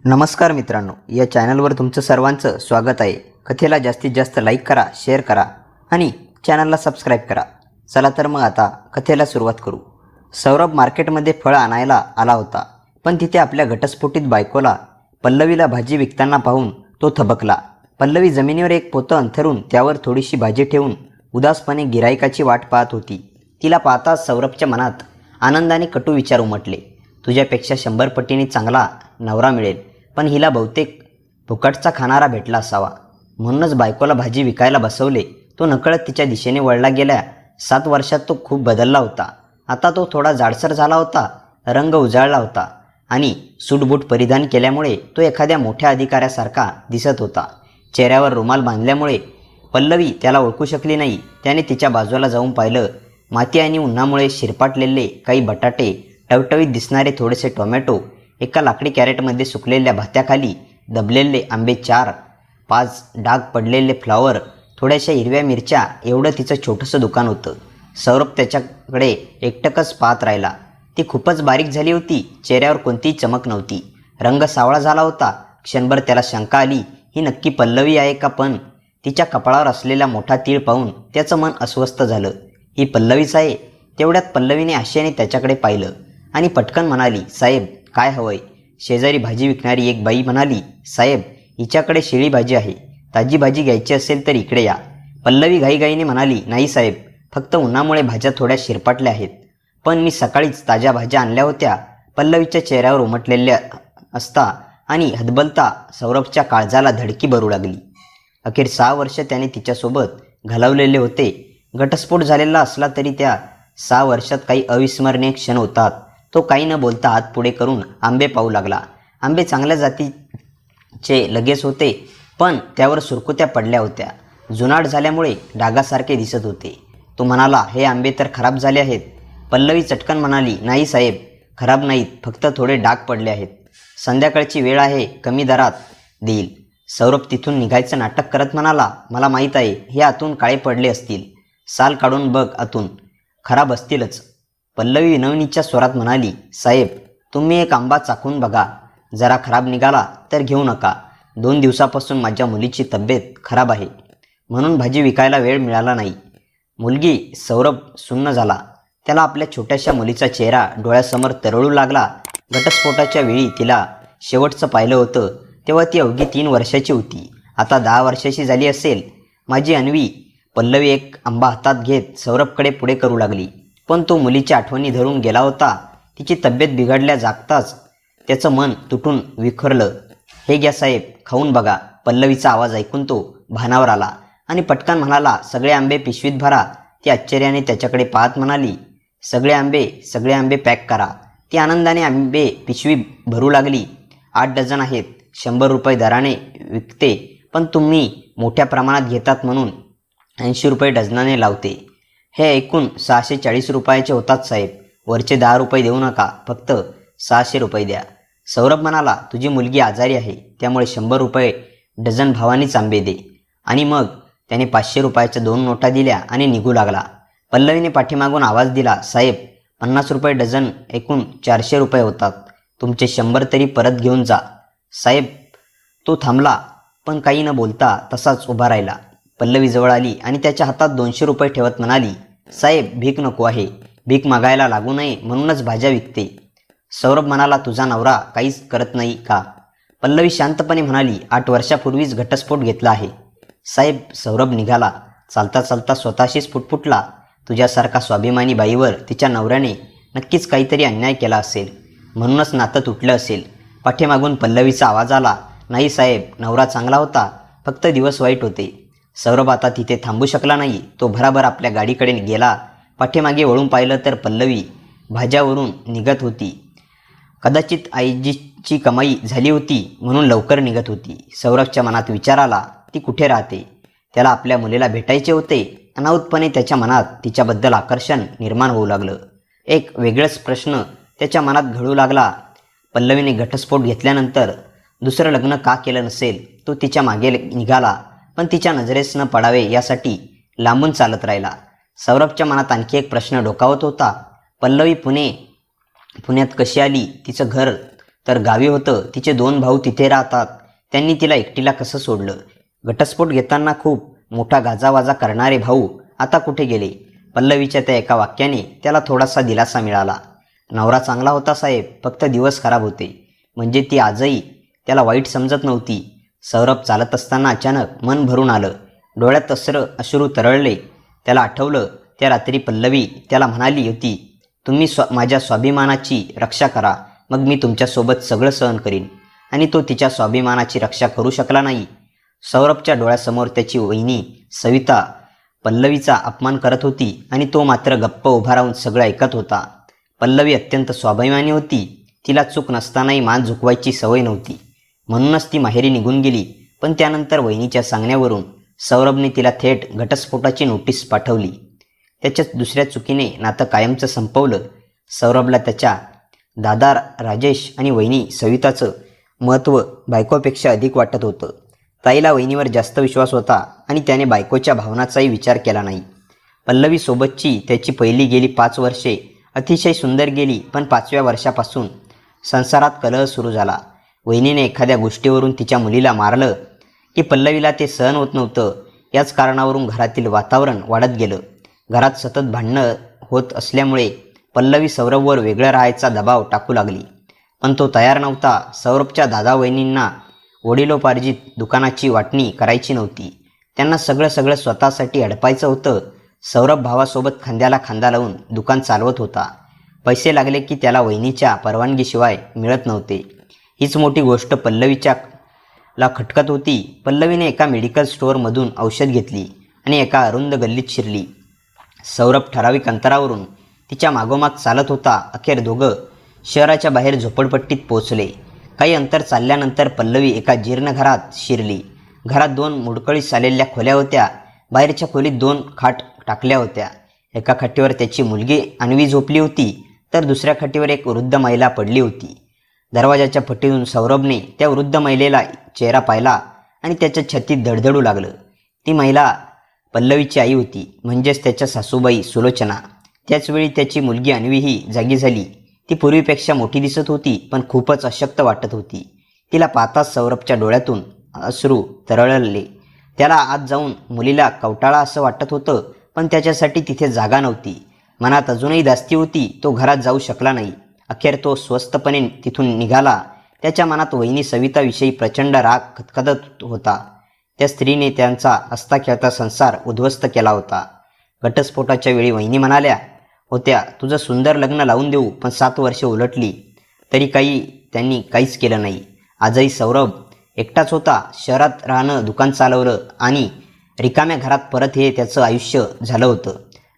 नमस्कार मित्रांनो, या चॅनलवर तुमचं सर्वांचं स्वागत आहे. कथेला जास्तीत जास्त लाईक करा, शेअर करा आणि चॅनलला सबस्क्राईब करा. चला तर मग आता कथेला सुरुवात करू. सौरभ मार्केटमध्ये फळ आणायला आला होता, पण तिथे आपल्या घटस्फोटित बायकोला पल्लवीला भाजी विकताना पाहून तो थबकला. पल्लवी जमिनीवर एक पोतं अंथरून त्यावर थोडीशी भाजी ठेवून उदासपणे गिराईकाची वाट पाहत होती. तिला पाहताच सौरभच्या मनात आनंदाने कटू विचार उमटले. तुझ्यापेक्षा 100 पटीने चांगला नवरा मिळेल, पण हिला बहुतेक फुकटचा खाणारा भेटला असावा. म्हणूनच बायकोला भाजी विकायला बसवले. तो नकळत तिच्या दिशेने वळला. गेल्या 7 वर्षात तो खूप बदलला होता. आता तो थोडा जाडसर झाला होता, रंग उजाळला होता आणि सूटबूट परिधान केल्यामुळे तो एखाद्या मोठ्या अधिकाऱ्यासारखा दिसत होता. चेहऱ्यावर रुमाल बांधल्यामुळे पल्लवी त्याला ओळखू शकली नाही. त्याने तिच्या बाजूला जाऊन पाहिलं. माती आणि उन्हामुळे शिरपाटलेले काही बटाटे, टवटवीत दिसणारे थोडेसे टोमॅटो, एका लाकडी कॅरेटमध्ये सुकलेल्या भात्याखाली दबलेले आंबे, 4-5 डाग पडलेले फ्लॉवर, थोड्याशा हिरव्या मिरच्या, एवढं तिचं छोटंसं दुकान होतं. सौरभ त्याच्याकडे एकटकच पाहत राहिला. ती खूपच बारीक झाली होती. चेहऱ्यावर कोणतीही चमक नव्हती. रंग सावळा झाला होता. क्षणभर त्याला शंका आली, ही नक्की पल्लवी आहे का? पण तिच्या कपाळावर असलेला मोठा तीळ पाहून त्याचं मन अस्वस्थ झालं. ही पल्लवीच आहे. तेवढ्यात पल्लवीने आशेने त्याच्याकडे पाहिलं आणि पटकन म्हणाली, साहेब काय हवंय? शेजारी भाजी विकणारी एक बाई म्हणाली, साहेब हिच्याकडे शिळी भाजी आहे. ताजी भाजी घ्यायची असेल तर इकडे या. पल्लवी घाईघाईने म्हणाली, नाही साहेब, फक्त उन्हामुळे भाज्या थोड्या शिरपाटल्या आहेत. पण मी सकाळीच ताज्या भाज्या आणल्या होत्या. पल्लवीच्या चेहऱ्यावर उमटलेल्या असता आणि हतबलता सौरभच्या काळजाला धडकी भरू लागली. अखेर 6 वर्ष त्याने तिच्यासोबत घालवलेले होते. घटस्फोट झालेला असला तरी त्या 6 वर्षात काही अविस्मरणीय क्षण होतात. तो काही न बोलता हात पुढे करून आंबे पाहू लागला. आंबे चांगल्या जातीचे लगेच होते, पण त्यावर सुरकुत्या पडल्या होत्या. जुनाट झाल्यामुळे डागासारखे दिसत होते. तो म्हणाला, हे आंबे तर खराब झाले आहेत. पल्लवी चटकन म्हणाली, नाही साहेब, खराब नाहीत, फक्त थोडे डाग पडले आहेत. संध्याकाळची वेळ आहे, कमी दरात देईल. सौरभ तिथून निघायचं नाटक करत म्हणाला, मला माहीत आहे, हे आतून काळे पडले असतील. साल काढून बघ, आतून खराब असतीलच. पल्लवी विनवणीच्या स्वरात म्हणाली, साहेब तुम्ही एक आंबा चाखून बघा. जरा खराब निघाला तर घेऊ नका. 2 दिवसापासून माझ्या मुलीची तब्येत खराब आहे, म्हणून भाजी विकायला वेळ मिळाला नाही. मुलगी? सौरभ सुन्न झाला. त्याला आपल्या छोट्याशा मुलीचा चेहरा डोळ्यासमोर तरळू लागला. घटस्फोटाच्या वेळी तिला शेवटचं पाहिलं होतं तेव्हा ती अवघी 3 वर्षाची होती. आता 10 वर्षाची झाली असेल. माझी अन्वी. पल्लवी एक आंबा हातात घेत सौरभकडे पुढे करू लागली. पण तो मुलीच्या आठवणी धरून गेला होता. तिची तब्येत बिघडल्या जागताच त्याचं मन तुटून विखरलं. हे घ्या साहेब, खाऊन बघा. पल्लवीचा आवाज ऐकून तो भानावर आला आणि पटकन म्हणाला, सगळे आंबे पिशवीत भरा. ती आश्चर्याने त्याच्याकडे पाहत म्हणाली, सगळे आंबे पॅक करा. ती आनंदाने आंबे पिशवी भरू लागली. 8 डझन आहेत. 100 रुपये दराने विकते, पण तुम्ही मोठ्या प्रमाणात घेतात म्हणून 80 रुपये डझनाने लावते. हे ऐकून 640 रुपयाचे होतात साहेब. वरचे 10 रुपये देऊ नका, फक्त 600 रुपये द्या. सौरभ म्हणाला, तुझी मुलगी आजारी आहे, त्यामुळे 100 रुपये डझन भावानीच आंबे दे. आणि मग त्याने 500 रुपयाच्या 2 नोटा दिल्या आणि निघू लागला. पल्लवीने पाठीमागून आवाज दिला, साहेब 50 रुपये डझन, एकूण 400 रुपये होतात. तुमचे 100 तरी परत घेऊन जा. साहेब. तो थांबला, पण काही न बोलता तसाच उभा राहिला. पल्लवी जवळ आली आणि त्याच्या हातात 200 रुपये ठेवत म्हणाली, साहेब भीक नको आहे. भीक मागायला लागू नये म्हणूनच भाज्या विकते. सौरभ म्हणाला, तुझा नवरा काहीच करत नाही का? पल्लवी शांतपणे म्हणाली, 8 वर्षापूर्वीच घटस्फोट घेतला आहे साहेब. सौरभ निघाला. चालता चालता स्वतःशीच फुटफुटला, तुझ्यासारखा स्वाभिमानी बाईवर तिच्या नवऱ्याने नक्कीच काहीतरी अन्याय केला असेल, म्हणूनच नातं तुटलं असेल. पाठीमागून पल्लवीचा आवाज आला, नाही साहेब, नवरा चांगला होता, फक्त दिवस वाईट होते. सौरभ आता तिथे थांबू शकला नाही. तो भराभर आपल्या गाडीकडे गेला. पाठीमागे वळून पाहिलं तर पल्लवी भाज्यावरून निघत होती. कदाचित आईजीची कमाई झाली होती म्हणून लवकर निघत होती. सौरभच्या मनात विचार आला, ती कुठे राहते? त्याला आपल्या मुलीला भेटायचे होते. अनाहूतपणे त्याच्या मनात तिच्याबद्दल आकर्षण निर्माण होऊ लागलं. एक वेगळाच प्रश्न त्याच्या मनात घडू लागला. पल्लवीने घटस्फोट घेतल्यानंतर दुसरं लग्न का केलं नसेल? तो तिच्या मागे निघाला, पण तिच्या नजरेस न पडावे यासाठी लांबून चालत राहिला. सौरभच्या मनात आणखी एक प्रश्न डोकावत होता. पल्लवी पुण्यात कशी आली? तिचं घर तर गावी होतं तिचे 2 भाऊ तिथे राहतात. त्यांनी तिला एकटीला कसं सोडलं? घटस्फोट घेताना खूप मोठा गाजावाजा करणारे भाऊ आता कुठे गेले? पल्लवीच्या त्या एका वाक्याने त्याला थोडासा दिलासा मिळाला. नवरा चांगला होता साहेब, फक्त दिवस खराब होते. म्हणजे ती आजही त्याला वाईट समजत नव्हती. सौरभ चालत असताना अचानक मन भरून आलं. डोळ्यात अश्रू तरळले. त्याला आठवलं त्या रात्री पल्लवी त्याला म्हणाली होती, तुम्ही माझ्या स्वाभिमानाची रक्षा करा, मग मी तुमच्यासोबत सगळं सहन करीन. आणि तो तिच्या स्वाभिमानाची रक्षा करू शकला नाही. सौरभच्या डोळ्यासमोर त्याची वहिनी सविता पल्लवीचा अपमान करत होती आणि तो मात्र गप्प उभा राहून सगळं ऐकत होता. पल्लवी अत्यंत स्वाभिमानी होती. तिला चूक नसतानाही मान झुकवायची सवय नव्हती. म्हणूनच ती माहेरी निघून गेली. पण त्यानंतर वहिनीच्या सांगण्यावरून सौरभने तिला थेट घटस्फोटाची नोटीस पाठवली. त्याच्या दुसऱ्या चुकीने नातं कायमचं संपवलं. सौरभला त्याच्या दादा राजेश आणि वहिनी सविताचं महत्त्व बायकोपेक्षा अधिक वाटत होतं. ताईला वहिनीवर जास्त विश्वास होता आणि त्याने बायकोच्या भावनाचाही विचार केला नाही. पल्लवीसोबतची त्याची पहिली गेली 5 वर्षे अतिशय सुंदर गेली. पण 5व्या वर्षापासून संसारात कलह सुरू झाला. वहिनीने एखाद्या गोष्टीवरून तिच्या मुलीला मारलं की पल्लवीला ते सहन होत नव्हतं. याच कारणावरून घरातील वातावरण वाढत गेलं. घरात सतत भांडणं होत असल्यामुळे पल्लवी सौरभवर वेगळं राहायचा दबाव टाकू लागली. पण तो तयार नव्हता. सौरभच्या दादा वहिनींना वडिलोपार्जित दुकानाची वाटणी करायची नव्हती. त्यांना सगळं स्वतःसाठी हडपायचं होतं. सौरभ भावासोबत खांद्याला खांदा लावून दुकान चालवत होता. पैसे लागले की त्याला वहिनीच्या परवानगीशिवाय मिळत नव्हते. हीच मोठी गोष्ट पल्लवीला खटकत होती. पल्लवीने एका मेडिकल स्टोअरमधून औषध घेतली आणि एका अरुंद गल्लीत शिरली. सौरभ ठराविक अंतरावरून तिच्या मागोमाग चालत होता. अखेर दोघं शहराच्या बाहेर झोपडपट्टीत पोचले. काही अंतर चालल्यानंतर पल्लवी एका जीर्ण घरात शिरली. घरात 2 मुडकळीस आलेल्या खोल्या होत्या. बाहेरच्या खोलीत 2 खाट टाकल्या होत्या. एका खाटीवर त्याची मुलगी अन्वी झोपली होती, तर दुसऱ्या खाटीवर एक वृद्ध महिला पडली होती. दरवाजाच्या फटीतून सौरभने त्या वृद्ध महिलेला चेहरा पाहिला आणि त्याच्या छातीत धडधडू लागलं. ती महिला पल्लवीची आई होती, म्हणजेच त्याच्या सासूबाई सुलोचना. त्याचवेळी त्याची मुलगी अन्वीही जागी झाली. ती पूर्वीपेक्षा मोठी दिसत होती, पण खूपच अशक्त वाटत होती. तिला पाहताच सौरभच्या डोळ्यातून अश्रू तरळले. त्याला आत जाऊन मुलीला कवटाळा असं वाटत होतं, पण त्याच्यासाठी तिथे जागा नव्हती. मनात अजूनही दास्ती होती. तो घरात जाऊ शकला नाही. अखेर तो स्वस्तपणे तिथून निघाला. त्याच्या मनात वहिनी सविताविषयी प्रचंड राग खदखदत होता. त्या स्त्रीने त्यांचा हसता खेळता संसार उद्ध्वस्त केला होता. घटस्फोटाच्या वेळी वहिनी म्हणाल्या होत्या, तुझं सुंदर लग्न लावून देऊ, पण 7 वर्षे उलटली तरी त्यांनी काहीच केलं नाही. आजही सौरभ एकटाच होता. शहरात राहणं, दुकान चालवलं आणि रिकाम्या घरात परत हे त्याचं आयुष्य झालं होतं.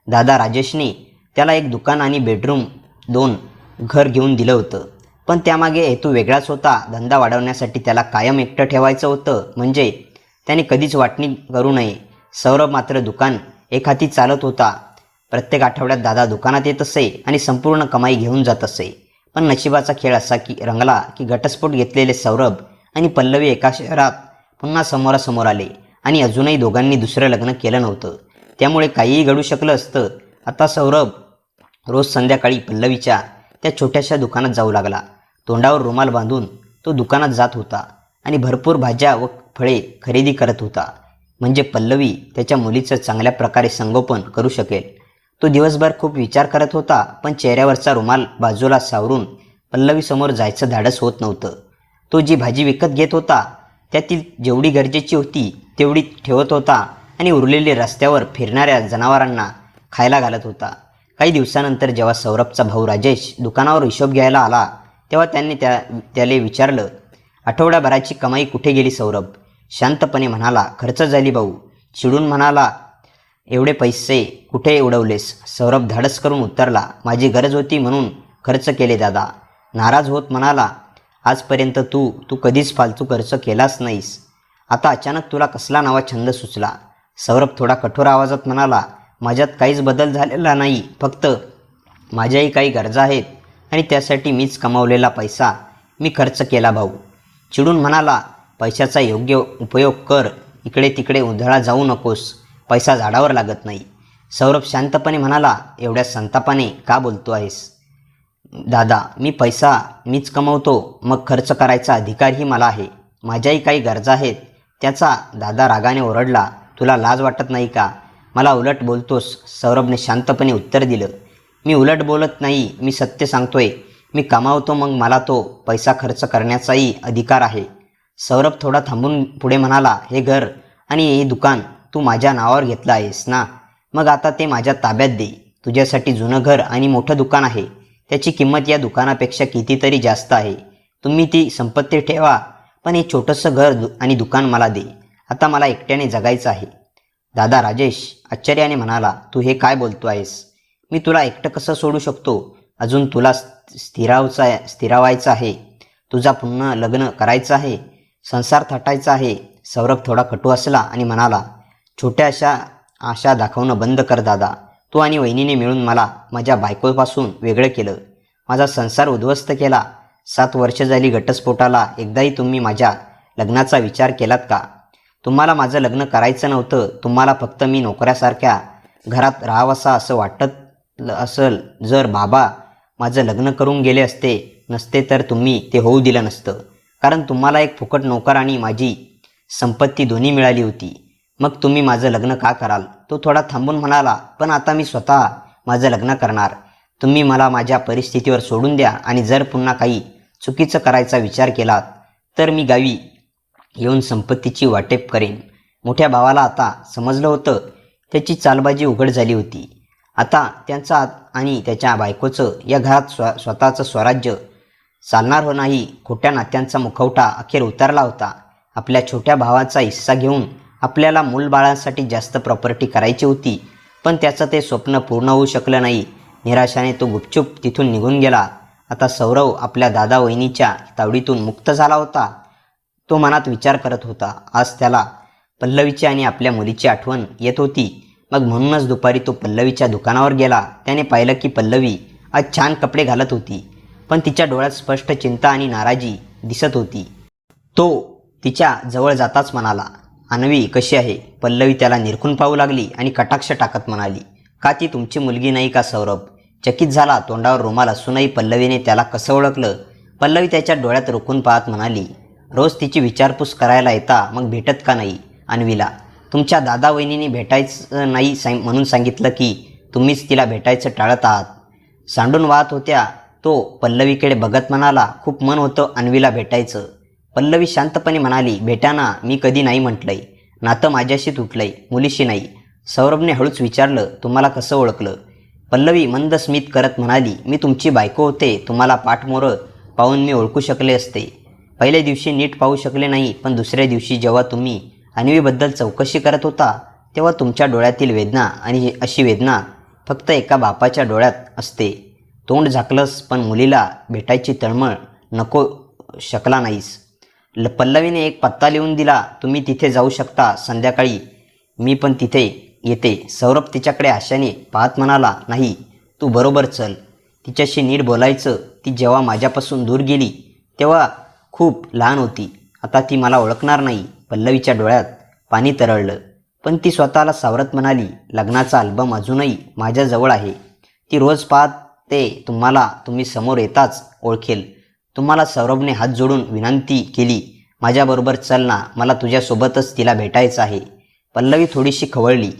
दादा राजेशने त्याला एक दुकान आणि बेडरूम 2 घर घेऊन दिलं होतं, पण त्यामागे हेतू वेगळाच होता. धंदा वाढवण्यासाठी त्याला कायम एकटं ठेवायचं होतं, म्हणजे त्याने कधीच वाटणी करू नये. सौरभ मात्र दुकान एक हाती चालत होता. प्रत्येक आठवड्यात दादा दुकानात येत असे आणि संपूर्ण कमाई घेऊन जात असे. पण नशिबाचा खेळ असा रंगला की घटस्फोट घेतलेले सौरभ आणि पल्लवी एका शहरात पुन्हा समोरासमोर आले आणि अजूनही दोघांनी दुसरं लग्न केलं नव्हतं. त्यामुळे काहीही घडू शकलं असतं. आता सौरभ रोज संध्याकाळी पल्लवीच्या त्या छोट्याशा दुकानात जाऊ लागला. तोंडावर रुमाल बांधून तो दुकानात जात होता आणि भरपूर भाज्या व फळे खरेदी करत होता, म्हणजे पल्लवी त्याच्या मुलीचं चांगल्या प्रकारे संगोपन करू शकेल. तो दिवसभर खूप विचार करत होता, पण चेहऱ्यावरचा रुमाल बाजूला सावरून पल्लवीसमोर जायचं धाडस होत नव्हतं. तो जी भाजी विकत घेत होता त्यातील जेवढी गरजेची होती तेवढी ठेवत होता आणि उरलेली रस्त्यावर फिरणाऱ्या जनावरांना खायला घालत होता. काही दिवसानंतर जेव्हा सौरभचा भाऊ राजेश दुकानावर हिशोब घ्यायला आला, तेव्हा त्यांनी त्याला विचारलं, आठवड्याभराची कमाई कुठे गेली? सौरभ शांतपणे म्हणाला, खर्च झाली भाऊ. चिडून म्हणाला, एवढे पैसे कुठे उडवलेस? सौरभ धाडस करून उत्तरला, माझी गरज होती म्हणून खर्च केले दादा. नाराज होत म्हणाला, आजपर्यंत तू कधीच फालतू खर्च केलाच नाहीस. आता अचानक तुला कसला नवा छंद सुचला? सौरभ थोडा कठोर आवाजात म्हणाला, माझ्यात काहीच बदल झालेला नाही, फक्त माझ्याही काही गरजा आहेत आणि त्यासाठी मीच कमावलेला पैसा मी खर्च केला. भाऊ चिडून म्हणाला, पैशाचा योग्य उपयोग कर, इकडे तिकडे उधळा जाऊ नकोस, पैसा झाडावर लागत नाही. सौरभ शांतपणे म्हणाला, एवढ्या संतापाने का बोलतो आहेस? दादा, मी पैसा मीच कमवतो, मग खर्च करायचा अधिकारही मला आहे. माझ्याही काही गरजा आहेत. त्याचा दादा रागाने ओरडला. तुला लाज वाटत नाही का? मला उलट बोलतोस? सौरभने शांतपणे उत्तर दिलं. मी उलट बोलत नाही, मी सत्य सांगतोय. मी कमावतो, मग मला तो पैसा खर्च करण्याचाही अधिकार आहे. सौरभ थोडा थांबून पुढे म्हणाला, हे घर आणि हे दुकान तू माझ्या नावावर घेतलं आहेस ना, मग आता ते माझ्या ताब्यात दे. तुझ्यासाठी जुनं घर आणि मोठं दुकान आहे. त्याची किंमत या दुकानापेक्षा कितीतरी जास्त आहे. तुम्ही ती संपत्ती ठेवा, पण हे छोटंसं घर आणि दुकान मला दे. आता मला एकट्याने जगायचं आहे. दादा राजेश आश्चर्याने म्हणाला, तू हे काय बोलतो आहेस? मी तुला एकटं कसं सोडू शकतो? अजून तुला स्थिरावायचं आहे. तुझा पुन्हा लग्न करायचं आहे, संसार थाटायचा आहे. सौरभ थोडा कटू असला आणि म्हणाला, छोट्या आशा दाखवणं बंद कर दादा. तू आणि वहिनीने मिळून मला माझ्या बायकोपासून वेगळं केलं, माझा संसार उद्ध्वस्त केला. 7 वर्ष झाली घटस्फोटाला. एकदाही तुम्ही माझ्या लग्नाचा विचार केलात का? तुम्हाला माझं लग्न करायचं नव्हतं. तुम्हाला फक्त मी नोकऱ्यासारख्या घरात राहावंसा असं वाटत असेल. जर बाबा माझं लग्न करून गेले नसते तर तुम्ही ते होऊ दिलं नसतं, कारण तुम्हाला एक फुकट नोकर आणि माझी संपत्ती दोन्ही मिळाली होती. मग तुम्ही माझं लग्न का कराल? तो थोडा थांबून म्हणाला, पण आता मी स्वतः माझं लग्न करणार. तुम्ही मला माझ्या परिस्थितीवर सोडून द्या, आणि जर पुन्हा काही चुकीचं करायचा विचार केलात तर मी गावी येऊन संपत्तीची वाटेप करेन. मोठ्या भावाला आता समजलं होतं. त्याची चालबाजी उघड झाली होती. आता त्यांचा आणि त्याच्या बायकोचं या घरात स्वतःचं स्वराज्य चालणार हो नाही. खोट्या नात्यांचा मुखवटा अखेर उतरला होता. आपल्या छोट्या भावाचा हिस्सा घेऊन आपल्याला मूलबाळांसाठी जास्त प्रॉपर्टी करायची होती, पण त्याचं ते स्वप्न पूर्ण होऊ शकलं नाही. निराशाने तो गुपचूप तिथून निघून गेला. आता सौरव आपल्या दादा वहिनीच्या तावडीतून मुक्त झाला होता. तो मनात विचार करत होता. आज त्याला पल्लवीची आणि आपल्या मुलीची आठवण येत होती. मग म्हणूनच दुपारी तो पल्लवीच्या दुकानावर गेला. त्याने पाहिलं की पल्लवी आज छान कपडे घालत होती, पण तिच्या डोळ्यात स्पष्ट चिंता आणि नाराजी दिसत होती. तो तिच्या जवळ जाताच म्हणाला, अन्वी कशी आहे? पल्लवी त्याला निरखून पाहू लागली आणि कटाक्ष टाकत म्हणाली, का ती तुमची मुलगी नाही का? सौरभ चकित झाला. तोंडावर रुमाल असूनही पल्लवीने त्याला कसं ओळखलं? पल्लवी त्याच्या डोळ्यात रोखून पाहत म्हणाली, रोज तिची विचारपूस करायला येता, मग भेटत का नाही अन्वीला? तुमच्या दादा वहिनीने भेटायचं नाही म्हणून सांगितलं की तुम्हीच तिला भेटायचं टाळत आहात. सांडून वाहत होत्या. तो पल्लवीकडे बघत म्हणाला, खूप मन होतं अन्वीला भेटायचं. पल्लवी शांतपणे म्हणाली, भेटाना मी कधी नाही म्हटलंय. नातं माझ्याशी तुटलंय, मुलीशी नाही. सौरभने हळूच विचारलं, तुम्हाला कसं ओळखलं? पल्लवी मंद स्मित करत म्हणाली, मी तुमची बायको होते. तुम्हाला पाठमोरं पाहून मी ओळखू शकले असते. पहिल्या दिवशी नीट पाहू शकले नाही, पण दुसऱ्या दिवशी जेव्हा तुम्ही अन्वीबद्दल चौकशी करत होता, तेव्हा तुमच्या डोळ्यातील वेदना आणि अशी वेदना फक्त एका बापाच्या डोळ्यात असते. तोंड झाकलंस, पण मुलीला भेटायची तळमळ नको शकला नाहीस. पल्लवीने एक पत्ता लिहून दिला. तुम्ही तिथे जाऊ शकता संध्याकाळी. मी पण तिथे येते. सौरभ तिच्याकडे आशाने पाहत म्हणाला, नाही, तू बरोबर चल. तिच्याशी नीट बोलायचं. ती जेव्हा माझ्यापासून दूर गेली तेव्हा खूप लहान होती. आता ती मला ओळखणार नाही. पल्लवीच्या डोळ्यात पाणी तरळलं, पण ती स्वतःला सावरत म्हणाली, लग्नाचा अल्बम अजूनही माझ्याजवळ आहे. ती रोज पाहते तुम्हाला. तुम्ही समोर येताच ओळखेल तुम्हाला. सौरभने हात जोडून विनंती केली, माझ्याबरोबर चल ना, मला तुझ्यासोबतच तिला भेटायचं आहे. पल्लवी थोडीशी खवळली.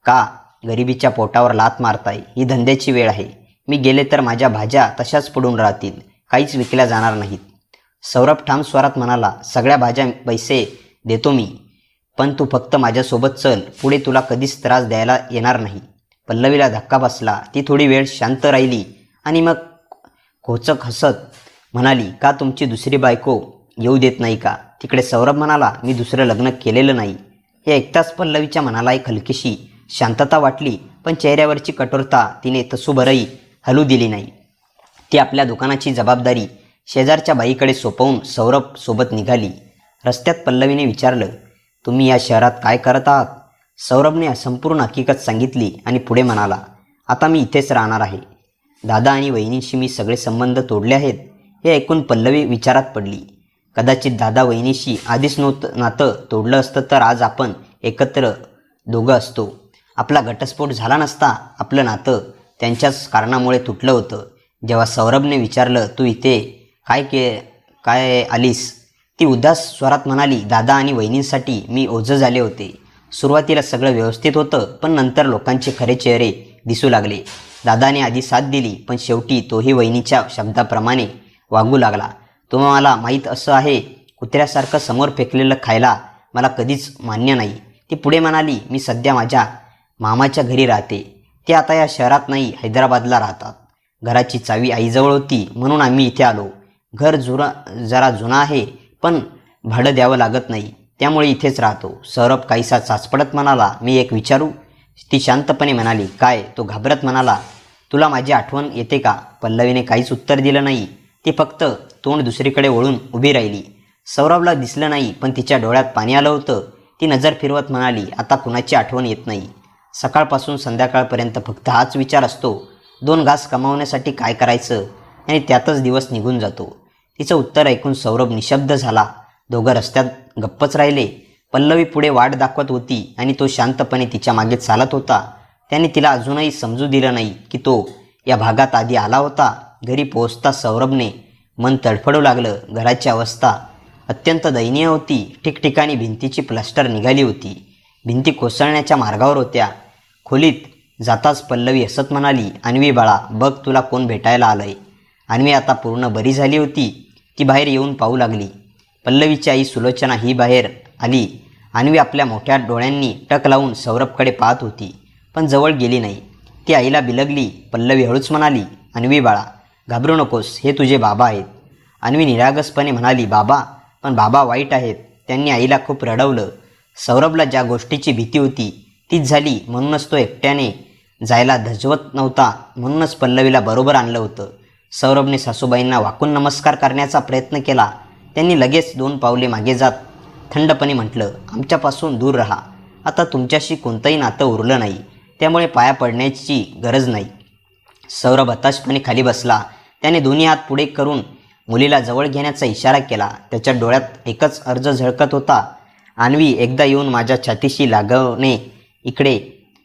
का गरिबीच्या पोटावर लाथ मारताय? ही धंद्याची वेळ आहे. मी गेले तर माझ्या भाज्या तशाच पडून राहतील, काहीच विकल्या जाणार नाहीत. सौरभ ठाम स्वरात म्हणाला, सगळ्या भाज्या पैसे देतो मी, पण तू फक्त माझ्यासोबत चल. पुढे तुला कधीच त्रास द्यायला येणार नाही. पल्लवीला धक्का बसला. ती थोडी वेळ शांत राहिली आणि मग खोचक हसत म्हणाली, का तुमची दुसरी बायको येऊ देत नाही का? तिकडे सौरभ म्हणाला, मी दुसरं लग्न केलेलं नाही. हे ऐकताच पल्लवीच्या मनाला एक हलकीशी शांतता वाटली, पण चेहऱ्यावरची कठोरता तिने तसूभरही हलू दिली नाही. ती आपल्या दुकानाची जबाबदारी शेजारच्या बाईकडे सोपवून सौरभ सोबत निघाली. रस्त्यात पल्लवीने विचारलं, तुम्ही या शहरात काय करत आहात? सौरभने संपूर्ण हकीकत सांगितली आणि पुढे म्हणाला, आता मी इथेच राहणार आहे. दादा आणि वहिनींशी मी सगळे संबंध तोडले आहेत. हे ऐकून पल्लवी विचारात पडली. कदाचित दादा वहिनीशी आधीच नातं तोडलं असतं तर आज आपण एकत्र दोघं असतो. आपला घटस्फोट झाला नसता. आपलं नातं त्यांच्याच कारणामुळे तुटलं होतं. जेव्हा सौरभने विचारलं, तू इथे काय आलीस, ती उदास स्वरात म्हणाली, दादा आणि वहिनींसाठी मी ओझं झाले होते. सुरुवातीला सगळं व्यवस्थित होतं, पण नंतर लोकांचे खरे चेहरे दिसू लागले. दादाने आधी साथ दिली, पण शेवटी तोही वहिनीच्या शब्दाप्रमाणे वागू लागला. तुम्हाला माहीत असं आहे, कुत्र्यासारखं समोर फेकलेलं खायला मला कधीच मान्य नाही. ती पुढे म्हणाली, मी सध्या माझ्या मामाच्या घरी राहते. ते आता या शहरात नाही, हैदराबादला राहतात. घराची चावी आईजवळ होती, म्हणून आम्ही इथे आलो. घर जरा जुनं आहे, पण भाडं द्यावं लागत नाही, त्यामुळे इथेच राहतो. सौरभ काहीसा चाचपडत म्हणाला, मी एक विचारू? ती शांतपणे म्हणाली, काय? तो घाबरत म्हणाला, तुला माझी आठवण येते का? पल्लवीने काहीच उत्तर दिलं नाही. ती फक्त तोंड दुसरीकडे वळून उभी राहिली. सौरभला दिसलं नाही, पण तिच्या डोळ्यात पाणी आलं होतं. ती नजर फिरवत म्हणाली, आता कुणाची आठवण येत नाही. सकाळपासून संध्याकाळपर्यंत फक्त हाच विचार असतो, 2 घास कमावण्यासाठी काय करायचं, आणि त्यातच दिवस निघून जातो. तिचं उत्तर ऐकून सौरभ निशब्द झाला. दोघं रस्त्यात गप्पच राहिले. पल्लवी पुढे वाट दाखवत होती आणि तो शांतपणे तिच्या मागे चालत होता. त्याने तिला अजूनही समजू दिलं नाही की तो या भागात आधी आला होता. घरी पोहोचता सौरभने मन तडफडू लागलं. घराची अवस्था अत्यंत दयनीय होती. ठिकठिकाणी भिंतीची प्लास्टर निघाली होती. भिंती कोसळण्याच्या मार्गावर होत्या. खोलीत जाताच पल्लवी हसत म्हणाली, अन्वी बाळा, बघ तुला कोण भेटायला आलंय. अन्वी आता पूर्ण बरी झाली होती. ती बाहेर येऊन पाहू लागली. पल्लवीची आई सुलोचना ही बाहेर आली. अन्वी आपल्या मोठ्या डोळ्यांनी टक लावून सौरभकडे पाहत होती, पण जवळ गेली नाही. ती आईला बिलगली. पल्लवी हळूच म्हणाली, अन्वी बाळा, घाबरू नकोस, हे तुझे बाबा आहेत. अन्वी निरागसपणे म्हणाली, बाबा? पण बाबा वाईट आहेत. त्यांनी आईला खूप रडवलं. सौरभला ज्या गोष्टीची भीती होती तीच झाली. म्हणूनच तो एकट्याने जायला धजवत नव्हता. म्हणूनच पल्लवीला बरोबर आणलं होतं. सौरभने सासूबाईंना वाकून नमस्कार करण्याचा प्रयत्न केला. त्यांनी लगेच 2 पावले मागे जात थंडपणे म्हटलं, आमच्यापासून दूर राहा. आता तुमच्याशी कोणतंही नातं उरलं नाही, त्यामुळे पाया पडण्याची गरज नाही. सौरभ हताशपणे खाली बसला. त्याने दोन्ही हात पुढे करून मुलीला जवळ घेण्याचा इशारा केला. त्याच्या डोळ्यात एकच अर्ज झळकत होता, अन्वी, एकदा येऊन माझ्या छातीशी लागवणे इकडे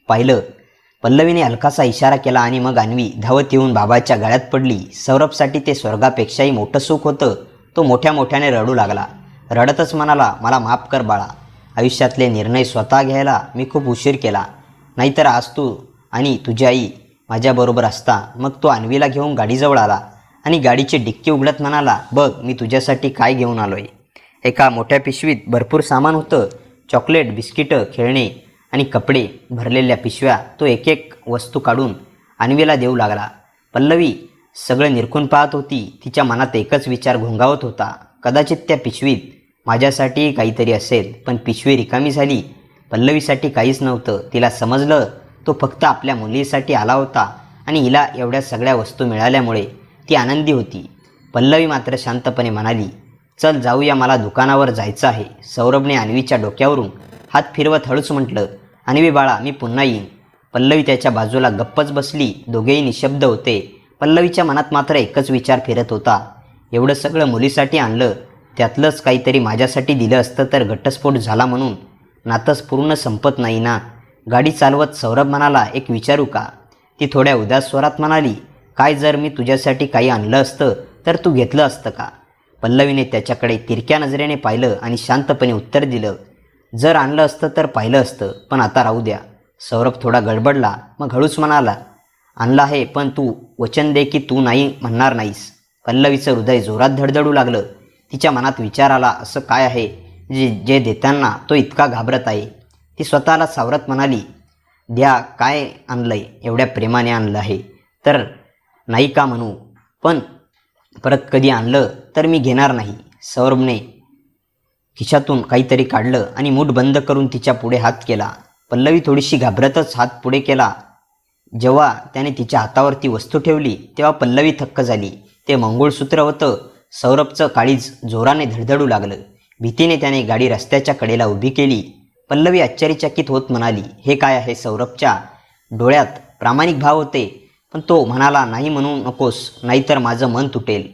पाहिलं. पल्लवीने हलकासा इशारा केला आणि मग अन्वी धावत येऊन बाबाच्या गळ्यात पडली. सौरभसाठी ते स्वर्गापेक्षाही मोठं सुख होतं. तो मोठ्याने रडू लागला. रडतच म्हणाला, मला माफ कर बाळा. आयुष्यातले निर्णय स्वतः घ्यायला मी खूप उशीर केला. नाहीतर आज तू आणि तुझी आई माझ्याबरोबर असता. मग तो अन्वीला घेऊन गाडीजवळ आला आणि गाडीची डिक्की उघडत म्हणाला, बघ मी तुझ्यासाठी काय घेऊन आलोय. एका मोठ्या पिशवीत भरपूर सामान होतं. चॉकलेट, बिस्किटं, खेळणे आणि कपडे भरलेल्या पिशव्या. तो एक वस्तू काढून अन्वीला देऊ लागला. पल्लवी सगळं निरखून पाहत होती. तिच्या मनात एकच विचार घोंगावत होता, कदाचित त्या पिशवीत माझ्यासाठी काहीतरी असेल. पण पिशवी रिकामी झाली. पल्लवीसाठी काहीच नव्हतं. तिला समजलं तो फक्त आपल्या मुलीसाठी आला होता आणि हिला एवढ्या सगळ्या वस्तू मिळाल्यामुळे ती आनंदी होती. पल्लवी मात्र शांतपणे म्हणाली, चल जाऊया, मला दुकानावर जायचं आहे. सौरभने अन्वीच्या डोक्यावरून हात फिरवत हळूच म्हटलं, अन्वी बाळा, मी पुन्हा येईन. पल्लवी त्याच्या बाजूला गप्पच बसली. दोघेही निशब्द होते. पल्लवीच्या मनात मात्र एकच विचार फिरत होता, एवढं सगळं मुलीसाठी आणलं, त्यातलंच काहीतरी माझ्यासाठी दिलं असतं तर घटस्फोट झाला म्हणून नातंच पूर्ण संपत नाही ना. गाडी चालवत सौरभ म्हणाला, एक विचारू का? ती थोड्या उदास स्वरात म्हणाली, काय जर मी तुझ्यासाठी काही आणलं असतं तर तू घेतलं असतं का? पल्लवीने त्याच्याकडे तिरक्या नजरेने पाहिलं आणि शांतपणे उत्तर दिलं, जर आणलं असतं तर पाहिलं असतं, पण आता राहू द्या. सौरभ थोडा गडबडला. मग हळूच म्हणाला, आणलं आहे, पण तू वचन दे की तू नाही म्हणणार नाहीस. पल्लवीचं हृदय जोरात धडधडू लागलं. तिच्या मनात विचार आला, असं काय आहे जे देताना तो इतका घाबरत आहे. ती स्वतःला सावरत म्हणाली, द्या, काय आणलंय, एवढ्या प्रेमाने आणलं आहे तर नाही का म्हणू, पण परत कधी आणलं तर मी घेणार नाही. सौरभने खिशातून काहीतरी काढलं आणि मूठ बंद करून तिच्या पुढे हात केला. पल्लवी थोडीशी घाबरतच हात पुढे केला. जेव्हा त्याने तिच्या हातावर ती वस्तू ठेवली तेव्हा पल्लवी थक्क झाली. ते मंगळसूत्र होतं. सौरभचं काळीज जोराने धडधडू लागलं. भीतीने त्याने गाडी रस्त्याच्या कडेला उभी केली. पल्लवी आश्चर्यचकित होत म्हणाली, हे काय आहे? सौरभच्या डोळ्यात प्रामाणिक भाव होते, पण तो म्हणाला, नाही म्हणू नकोस, नाहीतर माझं मन तुटेल.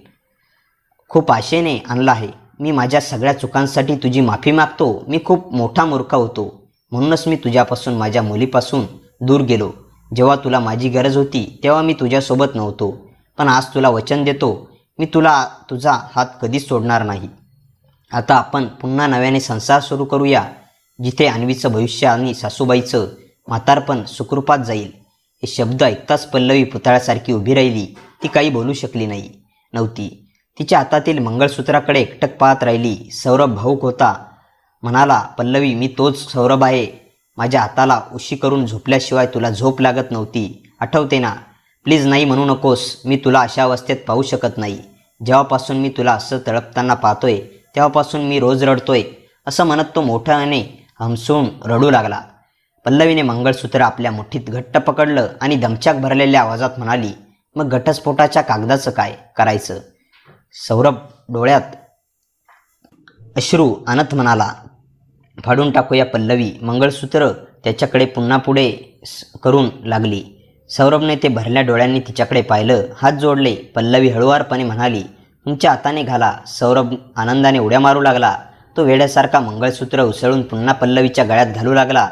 खूप आशेने आणलं आहे. मी माझ्या सगळ्या चुकांसाठी तुझी माफी मागतो. मी खूप मोठा मूर्ख होतो. म्हणूनच मी तुझ्यापासून, माझ्या मुलीपासून दूर गेलो. जेव्हा तुला माझी गरज होती तेव्हा मी तुझ्यासोबत नव्हतो. पण आज तुला वचन देतो, मी तुझा हात कधीच सोडणार नाही. आता आपण पुन्हा नव्याने संसार सुरू करूया, जिथे अन्वीचं भविष्य आणि सासूबाईचं म्हातारपण सुखरूपात जाईल. हे शब्द ऐकताच पल्लवी पुतळ्यासारखी उभी राहिली. ती काही बोलू शकली नव्हती. तिच्या हातातील मंगळसूत्राकडे एकटक पाहत राहिली. सौरभ भाऊक होता. म्हणाला, पल्लवी, मी तोच सौरभ आहे. माझ्या हाताला उशी करून झोपल्याशिवाय तुला झोप लागत नव्हती, आठवते ना? प्लीज नाही म्हणू नकोस. मी तुला अशा अवस्थेत पाहू शकत नाही. जेव्हापासून मी तुला असं तळपताना पाहतोय तेव्हापासून मी रोज रडतोय, असं म्हणत तो मोठ्याने हमसून रडू लागला. पल्लवीने मंगळसूत्र आपल्या मुठीत घट्ट पकडलं आणि दमछाक भरलेल्या आवाजात म्हणाली, मग घटस्फोटाच्या कागदाचं काय करायचं? सौरभ डोळ्यात अश्रू आणत म्हणाला, फाडून टाकूया पल्लवी. मंगळसूत्र त्याच्याकडे पुन्हा पुढे करून लागली. सौरभने ते भरल्या डोळ्यांनी तिच्याकडे पाहिलं. हात जोडले. पल्लवी हळुवारपणे म्हणाली, तुमच्या हाताने घाला. सौरभ आनंदाने उड्या मारू लागला. तो वेड्यासारखा मंगळसूत्र उसळून पुन्हा पल्लवीच्या गळ्यात घालू लागला.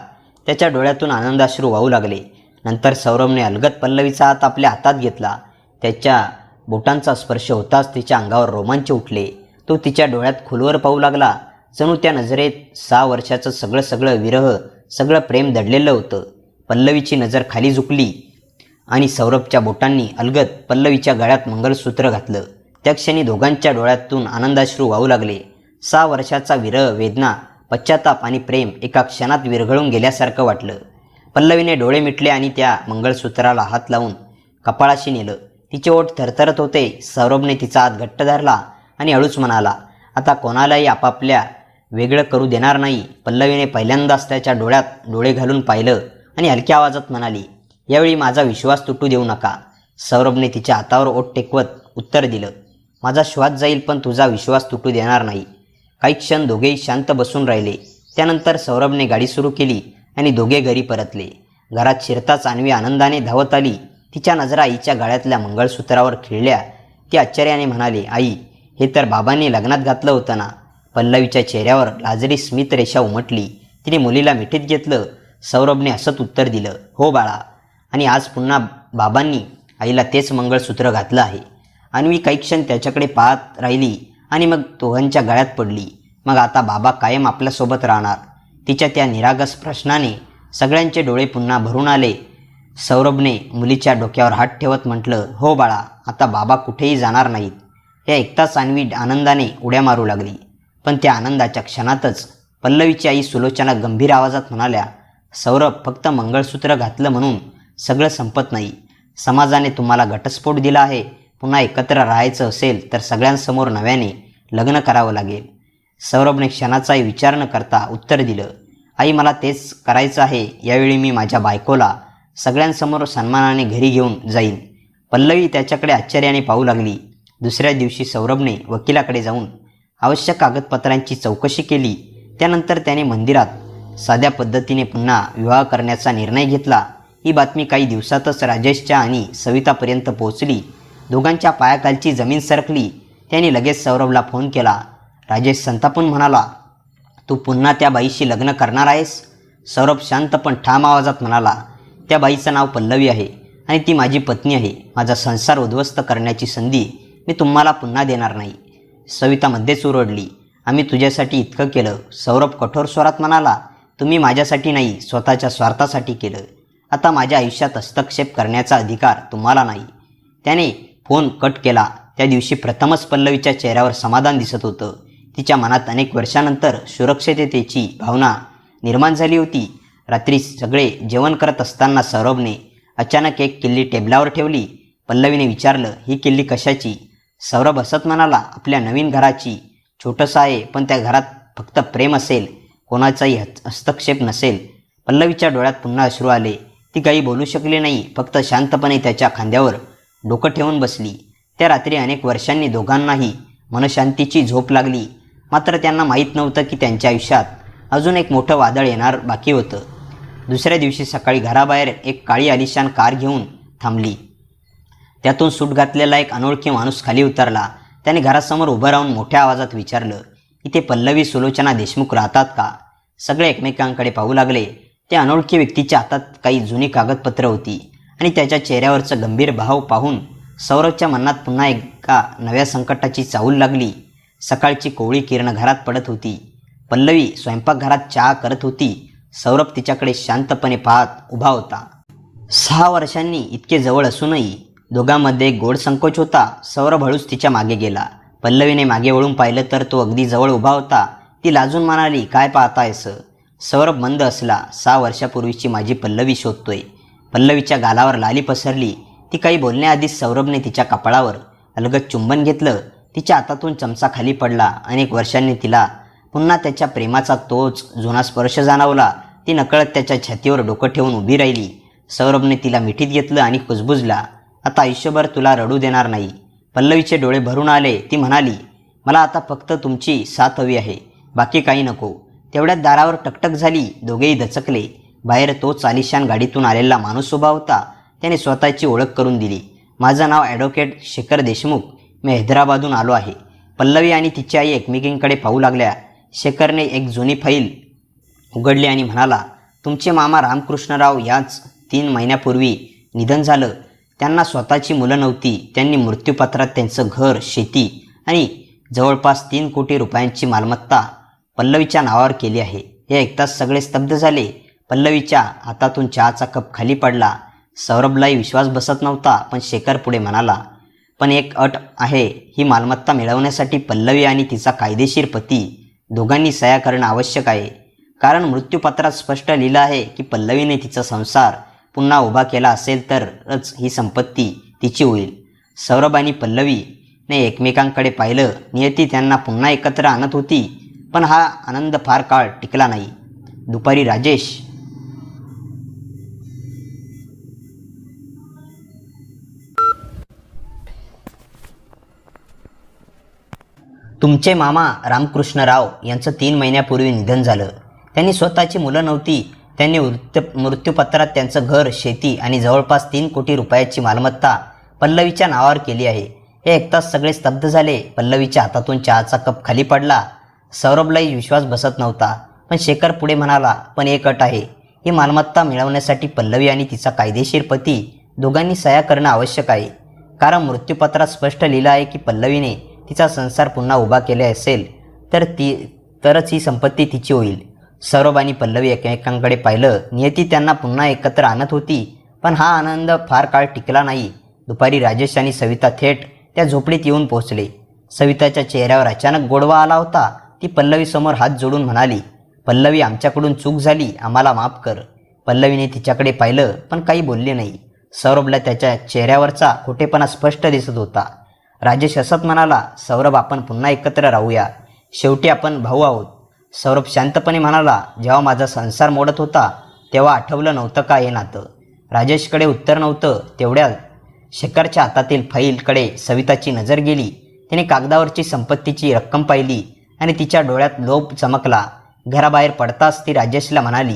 त्याच्या डोळ्यातून आनंदाश्रू वाहू लागले. नंतर सौरभने अलगद पल्लवीचा हात आपल्या हातात घेतला. त्याच्या बोटांचा स्पर्श होताच तिच्या अंगावर रोमांच उठले. तो तिच्या डोळ्यात खोलवर पाहू लागला. जणू त्या नजरेत 6 वर्षाचं सगळं विरह, सगळं प्रेम दडलेलं होतं. पल्लवीची नजर खाली झुकली आणि सौरभच्या बोटांनी अलगद पल्लवीच्या गळ्यात मंगळसूत्र घातलं. त्या क्षणी दोघांच्या डोळ्यातून आनंदाश्रू वाहू लागले. 6 वर्षाचा विरह, वेदना, पश्चाताप आणि प्रेम एका क्षणात विरघळून गेल्यासारखं वाटलं. पल्लवीने डोळे मिटले आणि त्या मंगळसूत्राला हात लावून कपाळाशी नेलं. तिचे ओठ थरथरत होते. सौरभने तिचा हात घट्ट धरला आणि हळूच म्हणाला, आता कोणालाही आपापल्या वेगळं करू देणार नाही. पल्लवीने पहिल्यांदाच त्याच्या डोळ्यात डोळे घालून पाहिलं आणि हलक्या आवाजात म्हणाली, यावेळी माझा विश्वास तुटू देऊ नका. सौरभने तिच्या हातावर ओठ टेकवत उत्तर दिलं, माझा श्वास जाईल पण तुझा विश्वास तुटू देणार नाही. काही क्षण दोघेही शांत बसून राहिले. त्यानंतर सौरभने गाडी सुरू केली आणि दोघे घरी परतले. घरात शिरताच अन्वी आनंदाने धावत आली. तिच्या नजरा आईच्या गळ्यातल्या मंगळसूत्रावर खिळल्या. ती आश्चर्याने म्हणाली, आई, हे तर बाबांनी लग्नात घातलं होतं ना? पल्लवीच्या चेहऱ्यावर लाजरी स्मित रेषा उमटली. तिने मुलीला मिठीत घेतलं. सौरभने हसत उत्तर दिलं, हो बाळा, आणि आज पुन्हा बाबांनी आईला तेच मंगळसूत्र घातलं आहे. अन्वी काही क्षण त्याच्याकडे पाहत राहिली आणि मग दोघांच्या गळ्यात पडली. मग आता बाबा कायम आपल्यासोबत राहणार? तिच्या त्या निरागस प्रश्नाने सगळ्यांचे डोळे पुन्हा भरून आले. सौरभने मुलीच्या डोक्यावर हात ठेवत म्हटलं, हो बाळा, आता बाबा कुठेही जाणार नाहीत. हे ऐकताच अन्वी आनंदाने उड्या मारू लागली. पण त्या आनंदाच्या क्षणातच पल्लवीची आई सुलोचना गंभीर आवाजात म्हणाल्या, सौरभ, फक्त मंगळसूत्र घातलं म्हणून सगळं संपत नाही. समाजाने तुम्हाला घटस्फोट दिला आहे. पुन्हा एकत्र राहायचं असेल तर सगळ्यांसमोर नव्याने लग्न करावं लागेल. सौरभने क्षणाचाही विचार न करता उत्तर दिलं, आई, मला तेच करायचं आहे. यावेळी मी माझ्या बायकोला सगळ्यांसमोर सन्मानाने घरी घेऊन जाईन. पल्लवी त्याच्याकडे आश्चर्याने पाहू लागली. दुसऱ्या दिवशी सौरभने वकिलाकडे जाऊन आवश्यक कागदपत्रांची चौकशी केली. त्यानंतर त्याने मंदिरात साध्या पद्धतीने पुन्हा विवाह करण्याचा निर्णय घेतला. ही बातमी काही दिवसातच राजेशच्या आणि सवितापर्यंत पोहोचली. दोघांच्या पायाखालची जमीन सरकली. त्याने लगेच सौरभला फोन केला. राजेश संतापून म्हणाला, तू पुन्हा त्या बाईशी लग्न करणार आहेस? सौरभ शांत पण ठाम आवाजात म्हणाला, त्या बाईचं नाव पल्लवी आहे आणि ती माझी पत्नी आहे. माझा संसार उद्ध्वस्त करण्याची संधी मी तुम्हाला पुन्हा देणार नाही. सविता मध्येच ओरडली, आम्ही तुझ्यासाठी इतकं केलं. सौरभ कठोर स्वरात म्हणाला, तुम्ही माझ्यासाठी नाही, स्वतःच्या स्वार्थासाठी केलं. आता माझ्या आयुष्यात हस्तक्षेप करण्याचा अधिकार तुम्हाला नाही. त्याने फोन कट केला. त्या दिवशी प्रथमच पल्लवीच्या चेहऱ्यावर समाधान दिसत होतं. तिच्या मनात अनेक वर्षानंतर सुरक्षिततेची भावना निर्माण झाली होती. रात्री सगळे जेवण करत असताना सौरभने अचानक एक किल्ली टेबलावर ठेवली. पल्लवीने विचारलं, ही किल्ली कशाची? सौरभ हसत म्हणाला, आपल्या नवीन घराची. छोटंसं आहे पण त्या घरात फक्त प्रेम असेल, कोणाचाही हस्तक्षेप नसेल. पल्लवीच्या डोळ्यात पुन्हा अश्रू आले. ती काही बोलू शकली नाही, फक्त शांतपणे त्याच्या खांद्यावर डोकं ठेवून बसली. त्या रात्री अनेक वर्षांनी दोघांनाही मनशांतीची झोप लागली. मात्र त्यांना माहीत नव्हतं की त्यांच्या आयुष्यात अजून एक मोठं वादळ येणार बाकी होतं. दुसऱ्या दिवशी सकाळी घराबाहेर एक काळी आलिशान कार घेऊन थांबली. त्यातून सूट घातलेला एक अनोळखी माणूस खाली उतरला. त्याने घरासमोर उभं राहून मोठ्या आवाजात विचारलं, इथे पल्लवी सुलोचना देशमुख राहतात का? सगळे एकमेकांकडे पाहू लागले. त्या अनोळखी व्यक्तीच्या हातात काही जुनी कागदपत्र होती आणि त्याच्या चेहऱ्यावरचं गंभीर भाव पाहून सौरभच्या मनात पुन्हा एका नव्या संकटाची चाहूल लागली. सकाळची कोवळी किरण घरात पडत होती. पल्लवी स्वयंपाकघरात चहा करत होती. सौरभ तिच्याकडे शांतपणे पाहत उभा होता. 6 वर्षांनी इतके जवळ असूनही दोघांमध्ये गोड संकोच होता. सौरभ हळूच तिच्या मागे गेला. पल्लवीने मागे वळून पाहिलं तर तो अगदी जवळ उभा होता. ती लाजून म्हणाली, काय पाहतायस? सौरभ मंद असला. 6 वर्षापूर्वीची माझी पल्लवी शोधतोय. पल्लवीच्या गालावर लाली पसरली. ती काही बोलण्याआधीच सौरभने तिच्या कपाळावर अलगद चुंबन घेतलं. तिच्या हातातून चमचा खाली पडला. अनेक वर्षांनी तिला पुन्हा त्याच्या प्रेमाचा तोच जुना स्पर्श जाणवला. ती नकळत त्याच्या छातीवर डोकं ठेवून उभी राहिली. सौरभने तिला मिठीत घेतलं आणि कुजबुजला, आता आयुष्यभर तुला रडू देणार नाही. पल्लवीचे डोळे भरून आले. ती म्हणाली, मला आता फक्त तुमची साथ हवी आहे, बाकी काही नको. तेवढ्यात दारावर टकटक झाली. दोघेही दचकले. बाहेर तोच आलिशान गाडीतून आलेला माणूस उभा होता. त्याने स्वतःची ओळख करून दिली. माझं नाव ॲडव्होकेट शेखर देशमुख. मी हैदराबादहून आलो आहे. पल्लवी आणि तिची आई एकमेकींकडे पाहू लागल्या. शेखरने एक जुनी फाईल उघडली आणि म्हणाला, तुमचे मामा रामकृष्णराव याच 3 महिन्यापूर्वी निधन झालं. त्यांना स्वतःची मुलं नव्हती. त्यांनी मृत्यूपत्रात त्यांचं घर, शेती आणि जवळपास 3 कोटी रुपयांची मालमत्ता पल्लवीच्या नावावर केली आहे. हे ऐकताच सगळे स्तब्ध झाले. पल्लवीच्या हातातून चहाचा कप खाली पडला. सौरभलाही विश्वास बसत नव्हता. पण शेखर पुढे म्हणाला, पण एक अट आहे. ही मालमत्ता मिळवण्यासाठी पल्लवी आणि तिचा कायदेशीर पती दोघांनी सह्या करणं आवश्यक आहे. कारण मृत्यूपत्रात स्पष्ट लिहिलं आहे की पल्लवीने तिचा संसार पुन्हा उभा केला असेल तरच ही संपत्ती तिची होईल. सौरभ आणि पल्लवीने एकमेकांकडे पाहिलं. नियती त्यांना पुन्हा एकत्र आणत होती. पण हा आनंद फार काळ टिकला नाही. दुपारी राजेश तुमचे मामा रामकृष्णराव यांचं 3 महिन्यापूर्वी निधन झालं. त्यांनी स्वतःची मुलं नव्हती. त्यांनी मृत्यूपत्रात त्यांचं घर, शेती आणि जवळपास 3 कोटी रुपयाची मालमत्ता पल्लवीच्या नावावर केली आहे. हे ऐकताच सगळे स्तब्ध झाले. पल्लवीच्या हातातून चहाचा कप खाली पडला. सौरभलाही विश्वास बसत नव्हता. पण शेखर पुढे म्हणाला, पण एक अट आहे. ही मालमत्ता मिळवण्यासाठी पल्लवी आणि तिचा कायदेशीर पती दोघांनी सह्या करणं आवश्यक आहे. कारण मृत्यूपत्रात स्पष्ट लिहिलं आहे की पल्लवीने तिचा संसार पुन्हा उभा केला असेल तरच ही संपत्ती तिची होईल. सौरभ आणि पल्लवी एकमेकांकडे पाहिलं. नियती त्यांना पुन्हा एकत्र आणत होती. पण हा आनंद फार काळ टिकला नाही. दुपारी राजेश आणि सविता थेट त्या झोपडीत येऊन पोहोचले. सविताच्या चेहऱ्यावर अचानक गोडवा आला होता. ती पल्लवीसमोर हात जोडून म्हणाली, पल्लवी, आमच्याकडून चूक झाली, आम्हाला माफ कर. पल्लवीने तिच्याकडे पाहिलं पण काही बोलले नाही. सौरभला त्याच्या चेहऱ्यावरचा खोटेपणा स्पष्ट दिसत होता. राजेश हसत म्हणाला, सौरभ, आपण पुन्हा एकत्र राहूया. शेवटी आपण भाऊ आहोत. सौरभ शांतपणे म्हणाला, जेव्हा माझा संसार मोडत होता तेव्हा आठवलं नव्हतं का हे नातं? राजेशकडे उत्तर नव्हतं. तेवढ्यात शेखरच्या हातातील फाईलकडे सविताची नजर गेली. तिने कागदावरची संपत्तीची रक्कम पाहिली आणि तिच्या डोळ्यात लोभ चमकला. घराबाहेर पडताच ती राजेशला म्हणाली,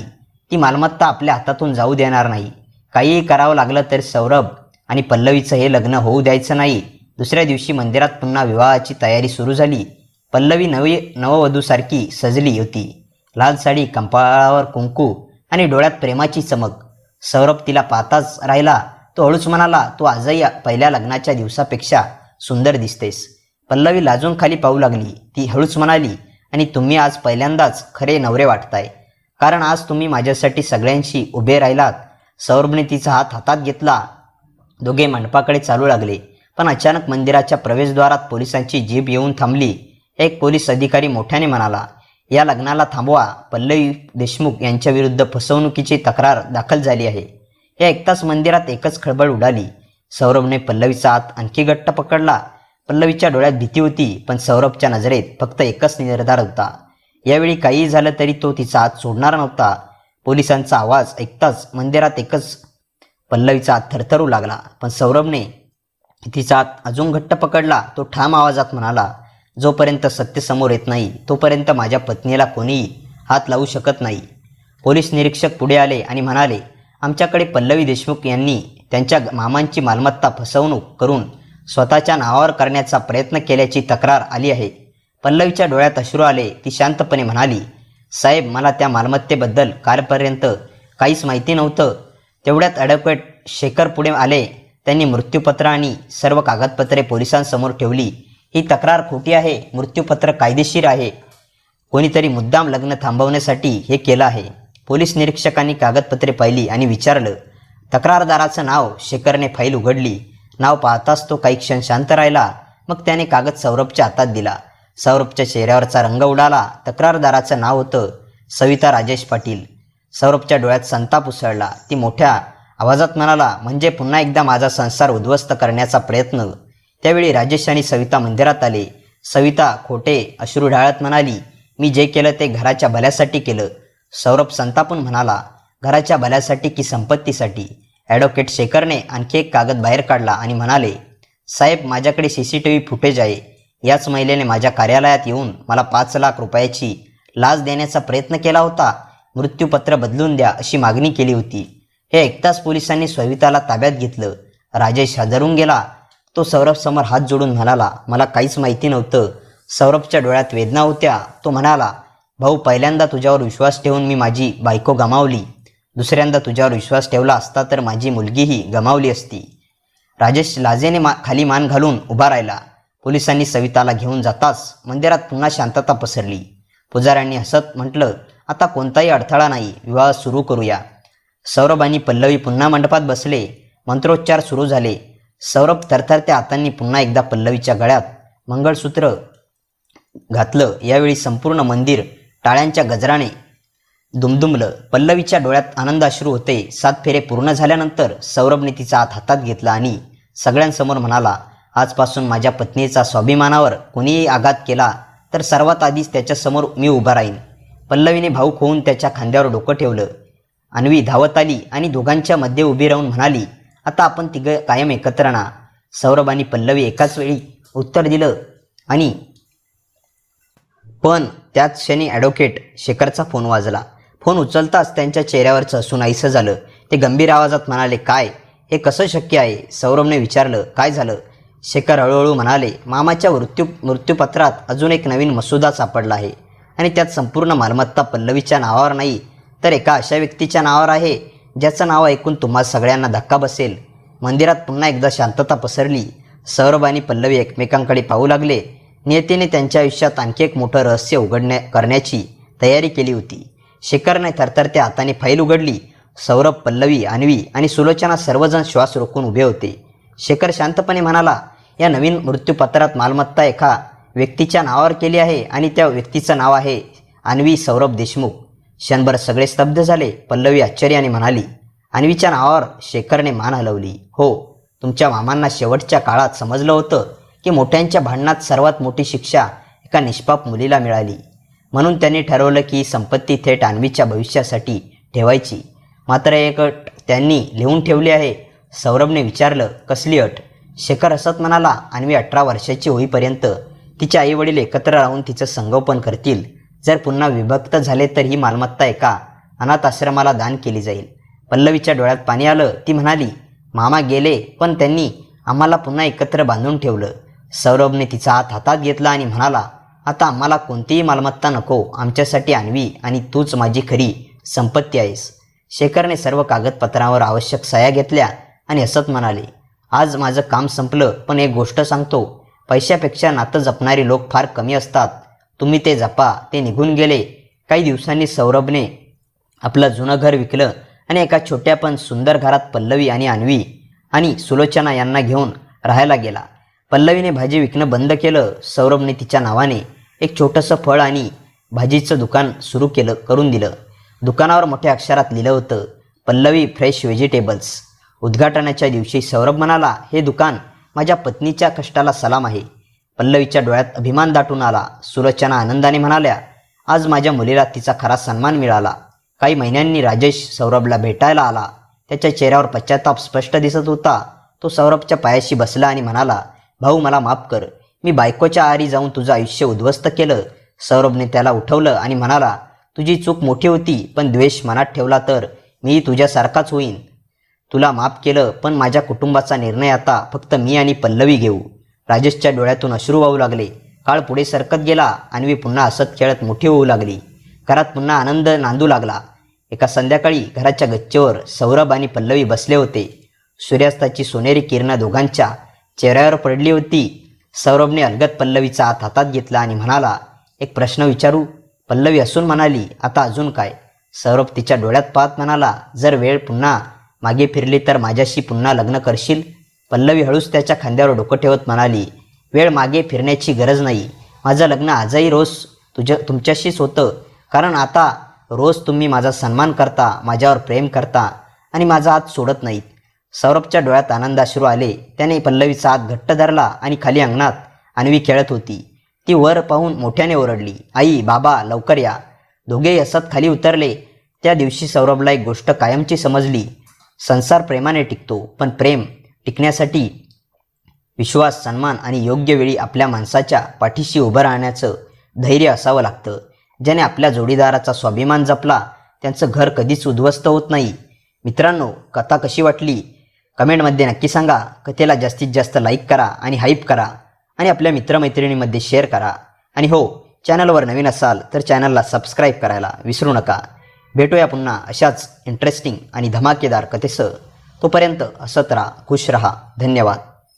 ती मालमत्ता आपल्या हातातून जाऊ देणार नाही. काहीही करावं लागलं तर सौरभ आणि पल्लवीचं हे लग्न होऊ द्यायचं नाही. दुसऱ्या दिवशी मंदिरात पुन्हा विवाहाची तयारी सुरू झाली. पल्लवी नववधूसारखी सजली होती. लाल साडी, कपाळावर कुंकू आणि डोळ्यात प्रेमाची चमक. सौरभ तिला पाहताच राहिला. तो हळूच म्हणाला, तू आजही पहिल्या लग्नाच्या दिवसापेक्षा सुंदर दिसतेस. पल्लवी लाजून खाली पाहू लागली. ती हळूच म्हणाली, आणि तुम्ही आज पहिल्यांदाच खरे नवरे वाटताय. कारण आज तुम्ही माझ्यासाठी सगळ्यांशी उभे राहिलात. सौरभने तिचा हात हातात घेतला. दोघे मंडपाकडे चालू लागले. पण अचानक मंदिराच्या प्रवेशद्वारात पोलिसांची जीप येऊन थांबली. एक पोलीस अधिकारी मोठ्याने म्हणाला, या लग्नाला थांबवा. पल्लवी देशमुख यांच्याविरुद्ध फसवणुकीची तक्रार दाखल झाली आहे. हे ऐकताच मंदिरात एकच खळबळ उडाली. सौरभने पल्लवीचा हात आणखी घट्ट पकडला. पल्लवीच्या डोळ्यात भीती होती. पण सौरभच्या नजरेत फक्त एकच निर्धार होता. यावेळी काहीही झालं तरी तो तिचा हात सोडणार नव्हता. पोलिसांचा आवाज ऐकताच मंदिरात एकच पल्लवीचा हात थरथरू लागला. पण सौरभने तिचा हात अजून घट्ट पकडला. तो ठाम आवाजात म्हणाला, जोपर्यंत सत्य समोर येत नाही तोपर्यंत माझ्या पत्नीला कोणीही हात लावू शकत नाही. पोलीस निरीक्षक पुढे आले आणि म्हणाले, आमच्याकडे पल्लवी देशमुख यांनी त्यांच्या मामांची मालमत्ता फसवणूक करून स्वतःच्या नावावर करण्याचा प्रयत्न केल्याची तक्रार आली आहे. पल्लवीच्या डोळ्यात अश्रू आले. ती शांतपणे म्हणाली, साहेब, मला त्या मालमत्तेबद्दल कालपर्यंत काहीच माहिती नव्हतं. तेवढ्यात ॲडव्होकेट शेखर पुढे आले त्यांनी मृत्यूपत्र आणि सर्व कागदपत्रे पोलिसांसमोर ठेवली. ही तक्रार खोटी आहे. मृत्यूपत्र कायदेशीर आहे. कोणीतरी मुद्दाम लग्न थांबवण्यासाठी हे केलं आहे. पोलीस निरीक्षकांनी कागदपत्रे पाहिली आणि विचारलं. तक्रारदाराचं नाव. शेखरने फाईल उघडली. नाव पाहताच तो काही क्षण शांत राहिला. मग त्याने कागद सौरभच्या हातात दिला. सौरभच्या चेहऱ्यावरचा रंग उडाला. तक्रारदाराचं नाव होतं सविता राजेश पाटील. सौरभच्या डोळ्यात संताप उसळला. ती मोठ्या आवाजात म्हणाला, म्हणजे पुन्हा एकदा माझा संसार उद्ध्वस्त करण्याचा प्रयत्न. त्यावेळी राजेश आणि सविता मंदिरात आले. सविता खोटे अश्रू ढाळत म्हणाली, मी जे केलं ते घराच्या भल्यासाठी केलं. सौरभ संतापून म्हणाला, घराच्या भल्यासाठी की संपत्तीसाठी? ॲडव्होकेट शेखरने आणखी एक कागद बाहेर काढला आणि म्हणाले, साहेब, माझ्याकडे CCTV फुटेज आहे. याच महिलेने माझ्या कार्यालयात येऊन मला 5 लाख रुपयाची लाच देण्याचा प्रयत्न केला होता. मृत्यूपत्र बदलून द्या अशी मागणी केली होती. हे ऐकताच पोलिसांनी सविताला ताब्यात घेतलं. राजेश हादरून गेला. तो सौरभसमोर हात जोडून म्हणाला, मला काहीच माहिती नव्हतं. सौरभच्या डोळ्यात वेदना होत्या. तो म्हणाला, भाऊ, पहिल्यांदा तुझ्यावर विश्वास ठेवून मी माझी बायको गमावली. दुसऱ्यांदा तुझ्यावर विश्वास ठेवला असता तर माझी मुलगीही गमावली असती. राजेश लाजेने खाली मान घालून उभा राहिला. पोलिसांनी सविताला घेऊन जाताच मंदिरात पुन्हा शांतता पसरली. पुजाऱ्यांनी हसत म्हटलं, आता कोणताही अडथळा नाही, विवाह सुरू करूया. सौरभ आणि पल्लवी पुन्हा मंडपात बसले. मंत्रोच्चार सुरू झाले. सौरभ थरथरत्या हातांनी पुन्हा एकदा पल्लवीच्या गळ्यात मंगळसूत्र घातलं. यावेळी संपूर्ण मंदिर टाळ्यांच्या गजराने दुमदुमलं. पल्लवीच्या डोळ्यात आनंदाश्रू होते. 7 फेरे पूर्ण झाल्यानंतर सौरभने तिचा हात हातात घेतला आणि सगळ्यांसमोर म्हणाला, आजपासून माझ्या पत्नीचा स्वाभिमानावर कोणीही आघात केला तर सर्वात आधीच त्याच्यासमोर मी उभा राहीन. पल्लवीने भाऊक होऊन त्याच्या खांद्यावर डोकं ठेवलं. अन्वी धावत आली आणि दोघांच्या मध्ये उभी राहून म्हणाली, आता आपण तिघं कायम एकत्र ना. सौरभ आणि पल्लवी एकाच वेळी उत्तर दिलं. आणि पण त्याच क्षणी ॲडव्होकेट शेखरचा फोन वाजला. फोन उचलताच त्यांच्या चेहऱ्यावरचं हसू नाहीसं झालं. ते गंभीर आवाजात म्हणाले, काय? हे कसं शक्य आहे? सौरभने विचारलं, काय झालं? शेखर हळूहळू म्हणाले, मामाच्या मृत्यूपत्रात अजून एक नवीन मसुदा सापडला आहे आणि त्यात संपूर्ण मालमत्ता पल्लवीच्या नावावर नाही तर एका अशा व्यक्तीच्या नावावर आहे ज्याचं नाव ऐकून तुम्हा सगळ्यांना धक्का बसेल. मंदिरात पुन्हा एकदा शांतता पसरली. सौरभ आणि पल्लवी एकमेकांकडे पाहू लागले. नियतीने त्यांच्या आयुष्यात आणखी एक मोठं रहस्य करण्याची तयारी केली होती. शेखरने थरथरत्या हाताने फाईल उघडली. सौरभ, पल्लवी, अन्वी आणि सुलोचना सर्वजण श्वास रोखून उभे होते. शेखर शांतपणे म्हणाला, या नवीन मृत्यूपत्रात मालमत्ता एका व्यक्तीच्या नावावर केली आहे आणि त्या व्यक्तीचं नाव आहे अन्वी सौरभ देशमुख. क्षणभर सगळे स्तब्ध झाले. पल्लवी आश्चर्याने म्हणाली, अन्वीच्या नावावर? शेखरने मान हलवली. हो, तुमच्या मामांना शेवटच्या काळात समजलं होतं की मोठ्यांच्या भांडणात सर्वात मोठी शिक्षा एका निष्पाप मुलीला मिळाली. म्हणून त्यांनी ठरवलं की संपत्ती थेट अन्वीच्या भविष्यासाठी ठेवायची. मात्र एक अट त्यांनी लिहून ठेवली आहे. सौरभने विचारलं, कसली अट? शेखर हसत म्हणाला, अन्वी 18 वर्षाची होईपर्यंत तिचे आईवडील एकत्र राहून तिचं संगोपन करतील. जर पुन्हा विभक्त झाले तर ही मालमत्ता एका अनाथ आश्रमाला दान केली जाईल. पल्लवीच्या डोळ्यात पाणी आलं. ती म्हणाली, मामा गेले पण त्यांनी आम्हाला पुन्हा एकत्र बांधून ठेवलं. सौरभने तिचा हात हातात घेतला आणि म्हणाला, आता आम्हाला कोणतीही मालमत्ता नको. आमच्यासाठी अन्वी आणि तूच माझी खरी संपत्ती आहेस. शेखरने सर्व कागदपत्रांवर आवश्यक सह्या घेतल्या आणि हसत म्हणाले, आज माझं काम संपलं. पण एक गोष्ट सांगतो, पैशापेक्षा नातं जपणारी लोक फार कमी असतात. तुम्ही ते जपा. ते निघून गेले. काही दिवसांनी सौरभने आपलं जुनं घर विकलं आणि एका छोट्या पण सुंदर घरात पल्लवी आणि अन्वी आणि सुलोचना यांना घेऊन राहायला गेला. पल्लवीने भाजी विकणं बंद केलं. सौरभने तिच्या नावाने एक छोटंसं फळ आणि भाजीचं दुकान सुरू करून दिलं. दुकानावर मोठ्या अक्षरात लिहिलं होतं, पल्लवी फ्रेश व्हेजिटेबल्स. उद्घाटनाच्या दिवशी सौरभ म्हणाला, हे दुकान माझ्या पत्नीच्या कष्टाला सलाम आहे. पल्लवीच्या डोळ्यात अभिमान दाटून आला. सुलोचना आनंदाने म्हणाल्या, आज माझ्या मुलीला तिचा खरा सन्मान मिळाला. काही महिन्यांनी राजेश सौरभला भेटायला आला. त्याच्या चेहऱ्यावर पश्चाताप स्पष्ट दिसत होता. तो सौरभच्या पायाशी बसला आणि म्हणाला, भाऊ, मला माफ कर. मी बायकोच्या आहारी जाऊन तुझं आयुष्य उद्ध्वस्त केलं. सौरभने त्याला उठवलं आणि म्हणाला, तुझी चूक मोठी होती, पण द्वेष मनात ठेवला तर मी तुझ्यासारखाच होईन. तुला माफ केलं, पण माझ्या कुटुंबाचा निर्णय आता फक्त मी आणि पल्लवी घेऊ. राजेशच्या डोळ्यातून अश्रू वाहू लागले. काळ पुढे सरकत गेला. अन्वी पुन्हा हसत खेळत मोठी होऊ लागली. घरात पुन्हा आनंद नांदू लागला. एका संध्याकाळी घराच्या गच्चीवर सौरभ आणि पल्लवी बसले होते. सूर्यास्ताची सोनेरी किरणं दोघांच्या चेहऱ्यावर पडली होती. सौरभने अलगद पल्लवीचा हात हातात घेतला आणि म्हणाला, एक प्रश्न विचारू? पल्लवी हसून म्हणाली, आता अजून काय? सौरभ तिच्या डोळ्यात पाहत म्हणाला, जर वेळ पुन्हा मागे फिरली तर माझ्याशी पुन्हा लग्न करशील? पल्लवी हळूच त्याच्या खांद्यावर डोकं ठेवत म्हणाली, वेळ मागे फिरण्याची गरज नाही. माझं लग्न आजही रोज तुमच्याशीच होतं, कारण आता रोज तुम्ही माझा सन्मान करता, माझ्यावर प्रेम करता आणि माझा हात सोडत नाहीत. सौरभच्या डोळ्यात आनंदाश्रू आले. त्याने पल्लवीचा हात घट्ट धरला आणि खाली अंगणात अन्वी खेळत होती. ती वर पाहून मोठ्याने ओरडली, आई, बाबा, लवकर या. दोघेही हसत खाली उतरले. त्या दिवशी सौरभला एक गोष्ट कायमची समजली. संसार प्रेमाने टिकतो, पण प्रेम टिकण्यासाठी विश्वास, सन्मान आणि योग्य वेळी आपल्या माणसाच्या पाठीशी उभं राहण्याचं धैर्य असावं लागतं. ज्याने आपल्या जोडीदाराचा स्वाभिमान जपला त्यांचं घर कधीच उद्ध्वस्त होत नाही. मित्रांनो, कथा कशी वाटली कमेंटमध्ये नक्की सांगा. कथेला जास्तीत जास्त लाईक करा आणि हाईप करा आणि आपल्या मित्रमैत्रिणींमध्ये शेअर करा. आणि हो, चॅनलवर नवीन असाल तर चॅनलला सबस्क्राईब करायला विसरू नका. भेटूया पुन्हा अशाच इंटरेस्टिंग आणि धमाकेदार कथेसह. तोपर्यंत हसत राहा, खुश रहा. धन्यवाद.